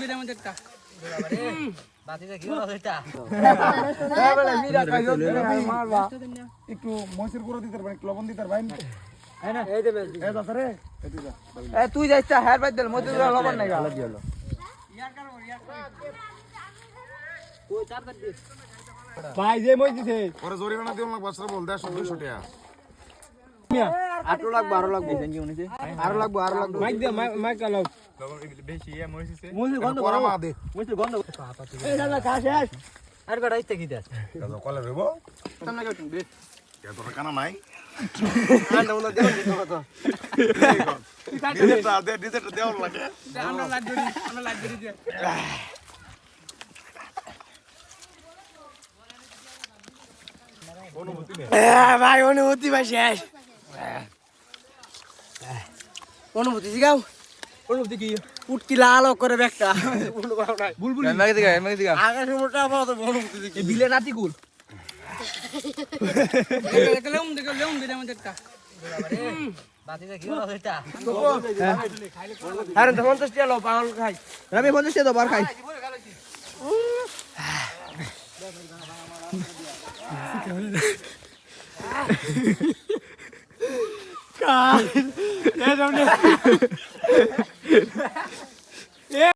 করে আমাদের একটা একটু মসুর গুঁড়ো দিতে পারবেন, একটু লবণ দিতে পারবেন। তুই যাইছ হেয়ার বাদ দিল মধ্যে লবণ নাই ভাই যে মই দিছে ওরে জরিমানা দিও না, বছর বল 150 টাকা। আরো লাগবে আরো লাগবে মাইক দে, মাইক লাও বেশি এ মইছে মুই গন্ধ করা মা দে মুই গন্ধ এই দাদা খা শেষ আর বেটা ইতে কি দে দাদা কলে রইবো তোমরা কেউ দে এত কানা নাই আন্ডা বলা দে তো দিতে দেওয়ার লাগে। আমরা লাগ ধরি দিয়ে ভাই অনুভূতি ভাই শেষ অনুভূতি শিখাও অনুভূতি কি উটকি লাল করে ব্যাগটা বুলবুল আগে সময়টা আবার তো অনুভূতি দেখি বিলে নাতি কুল লেউম করে আমাদের একটা আরে 50 টাকা লো পাগল খাই রবি 50 টাকা বার খাই কা